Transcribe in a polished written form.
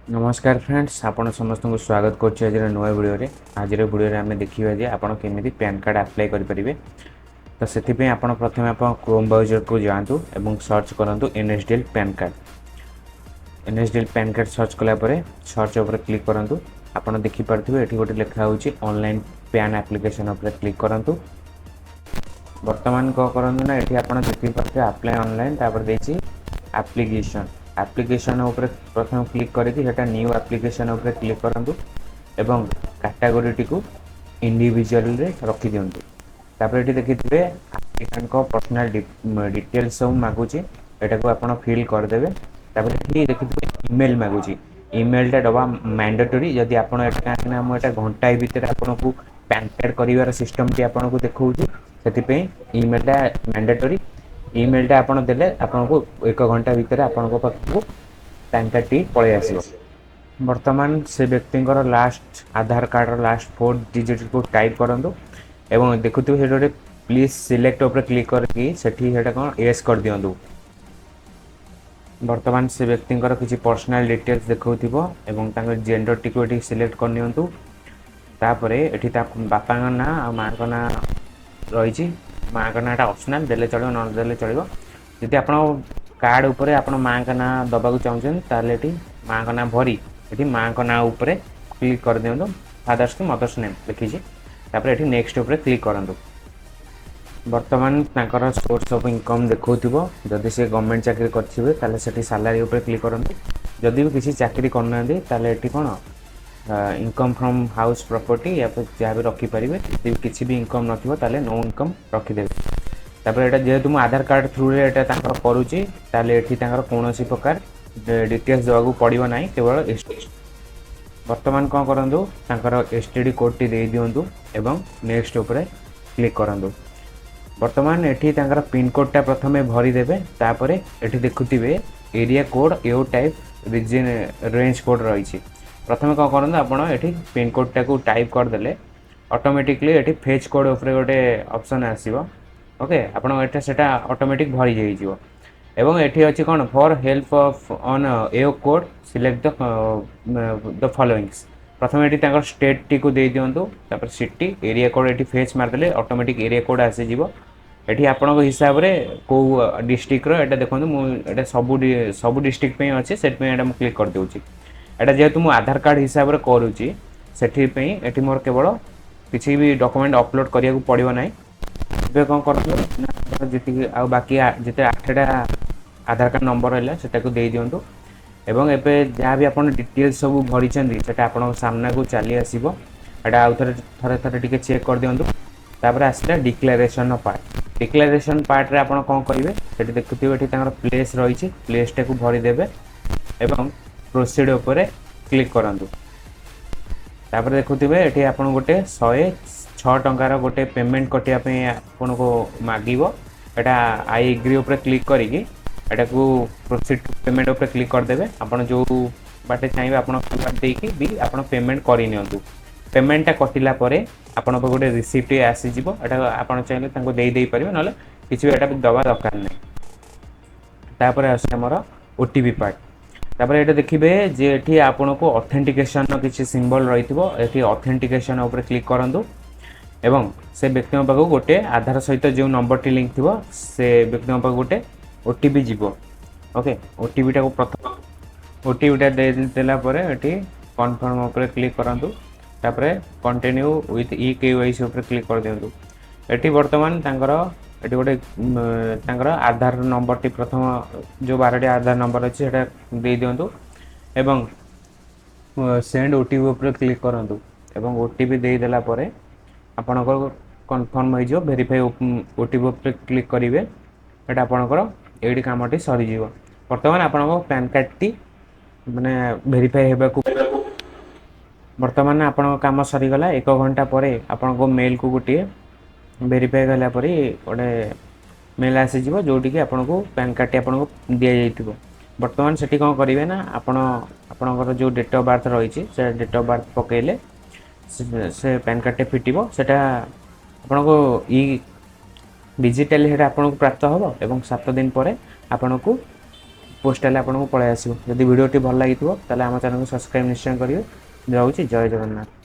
नमस्कार फ्रेंड्स, आपण समस्त को स्वागत करछि आज नया वीडियो रे। आज वीडियो रे हमें देखिबा जे आपण केमिति पैन कार्ड अप्लाई करि परिबे। तो सेति पे आपण प्रथमे आपण क्रोम ब्राउजर को जांतु एवं सर्च करंतु NSDL pan card. NSDL pan card search कला परे सर्च ऊपर क्लिक करंतु। आपण देखि परथिबे एठी गोटे लेखा होछि ऑनलाइन पैन एप्लीकेशन ऊपर क्लिक करंतु। वर्तमान को करंतु ना एठी आपण देखि परथे अप्लाई ऑनलाइन तापर देछि एप्लीकेशन। एप्लीकेशन ऊपर प्रथम क्लिक करके सेटा न्यू एप्लीकेशन ऊपर क्लिक करंतु एवं कैटेगरी टी को इंडिविजुअल रे रखि दियंतु। तापर एठी देखिथिबे एप्लीकेंट को पर्सनल डिटेल्स सब मागुची, एटा को आपण फिल कर देबे। तापर एठी देखिथिबे ईमेल मागुची, ईमेल टा दबा मैंडेटरी। जदि आपण एटा काना हम एटा घंटाए भीतर आपण को पैन कार्ड करिवार सिस्टम टी आपण को देखौची, सेति पे ईमेल टा मैंडेटरी। ईमेल टा आपण देले आपण को 1 घंटा भीतर आपण को पाखु पैन कार्ड टी पळे आसीबो। वर्तमान से व्यक्ति लास्ट आधार कार्ड लास्ट 4 डिजिट को टाइप करंतु एवं देखुतु हेडोरे प्लीज सिलेक्ट ऊपर क्लिक करके सेठी हेडा कोन यस कर दियंतु। वर्तमान से व्यक्ति किसी पर्सनल डिटेल्स देखौथिबो एवं तांकर जेंडर टी को एठी सिलेक्ट कर नियंतु। तापरे एठी ता बापा ना आ मां का ना रहिछि। माँ का नाटा ऑप्शनल देले चलो न देले चलो। यदि आप कार्ड ऊपर आप माँ का ना दबा चाहते माँ का ना भरी ये माँ का ना ऊपर क्लिक कर दिंतु। फादर्स की मदर्स नेम लिखी ये नेक्स्ट ऊपर क्लिक करूँ। वर्तमान तांकर सोर्स ऑफ इनकम देखो जदि से गवर्नमेंट चाकरी करेंगे से सैलरी ऊपर क्लिक करूँ। जदि भी किसी चाकरी करना ये कौन इनकम फ्रॉम हाउस प्रॉपर्टी या फिर जहाँ भी रखिपारे। यदि किसी भी इनकम नथिबो ताले नो इनकम रखिदेवे। तापर एटा जेहेतु मु आधार कार्ड थ्रू रे एटा तांकर करूची ताले एठी तांकर कोनोसी प्रकार डिटेल्स देवाकू पड़िबो नाही, केवल एसटी। वर्तमान कोन करंदु तांकर एसटीडी कोड टी दे दियंतु एवं नेक्स्ट ऊपर क्लिक करंदु। वर्तमान एठी तांकर पिन कोड टा प्रथमे भरी देबे। तापरे एठी देखुतिबे एरिया कोड एओ टाइप रीजन रेंज कोड रहिछि। प्रथमे कौन करते आपड़ ये पिन कोड टा को टाइप करदे ऑटोमेटिकली ये फेच कोड उपर गोटे ऑप्शन आसो। ओके आपटा से ऑटोमेटिक भरी जाइए। एवं ये अच्छी कौन for help of on AO code select the followings. प्रथम ये स्टेट टी को दे दिंतु। सिटी एरिया कोड ये फेच मारदे ऑटोमेटिक एरिया कोड आसीज। ये आपण हिसाब से कौ डिस्ट्रिक्ट रो देखो मुझे सब डिस्ट्रिक्ट अच्छे से क्लिक कर दूसरी। एटा जेहेतु मु आधार कार्ड हिसाब से करूची से मोर केवल किसी भी डॉक्यूमेंट अपलोड करिया को पड़िबो नाही। बे कोन करथलो जति आ बाकी जते 8टा आधार कार्ड नंबर हैला सेटा को दे दियंतु एवं एबे जहाँ भी आपण डिटेल्स सब भरी चंदी सेटा आपण सामना को चली आसीबो। एटा आ थरे टिके चेक कर दियंतु। तापर आसला डिक्लेरेशन पार्ट। डिक्लेरेशन पार्ट रे आपण कोन करिवे सेठी देखुथिबे एठी तांगर प्लेस रहिछि, प्लेस टा को भरी देबे एवं प्रोसीड ऊपर क्लिक करंतु। तापर देखुथिबे एठी आपण गोटे 106 टंकार गोटे पेमेंट कटिया पे आपण को मागिबो। एटा आई एग्री ऊपर क्लिक करिकि एटा को प्रोसीड पेमेंट ऊपर क्लिक कर देबे। आपण जो बाटे चाहिबे आपण क्यूआर देकी भी आपण पेमेंट करि नियंतु। पेमेंट ता कटिला परे आपण को गोटे रिसीप्ट आसी जिवो। एटा आपण चाहिले तांको देई परिबे नले किछि एटा दबा दरकार नै। तापर आसे हमर ओटीपी पार्ट। तापर ये देखिए जे ये आपन को ऑथेंटिकेशन किसी सिंबल रही ऑथेंटिकेशन ऊपर क्लिक करंतु एवं से व्यक्ति पाक गोटे आधार सहित जो नंबर टी लिंक थी से व्यक्ति पाक गोटे ओटीपी जीवो। ओके ओटीपी टा को प्रथम ओटीपी टा देला परे एठी कन्फर्म ऊपर क्लिक करंतु। तापर कंटिन्यू विथ ई केवाईसी ऊपर क्लिक कर दियंतु। एठी वर्तमान तांकर ये गोटे आधार नंबर टी प्रथम जो 12टी आधार नंबर अच्छे सेटा दे दिंतु एवं सेंड ओटीपी ऊपर क्लिक करंतु एवं ओटीपी दे देला परे आपनकर कन्फर्म हो जो वेरीफाई ओटीपी ऊपर क्लिक करिवे। एटा आपनकर एडी कामटी सरी जीवो। वर्तमान आपनको पैन कार्ड टी माने वेरीफाई हेबा को वर्तमान आपनको काम सरी गला। 1 घंटा परे आपनको मेल को गोटे वेरीफाई गला परे गोटे मेल आसी जीवो जोटी कि आपनको पैन कार्ड टी आपनको दिया जाइथिबो। वर्तमान सेठी कोन करिवे ना आपनकर जो डेट ऑफ बर्थ रही से डेट ऑफ बर्थ पकेले से पैन कार्ड टे फिटिबो। सेटा आपनको ई डिजिटल हेड आपनको प्राप्त होबो एवं 7 दिन परे आपनको पोस्ट हेल्ले आपको पलि आसो। जदि भिडियोटी भल लगी ताले आम चैनल को सब्सक्राइब निश्चय करेंगे। रहुछि जय जगन्नाथ।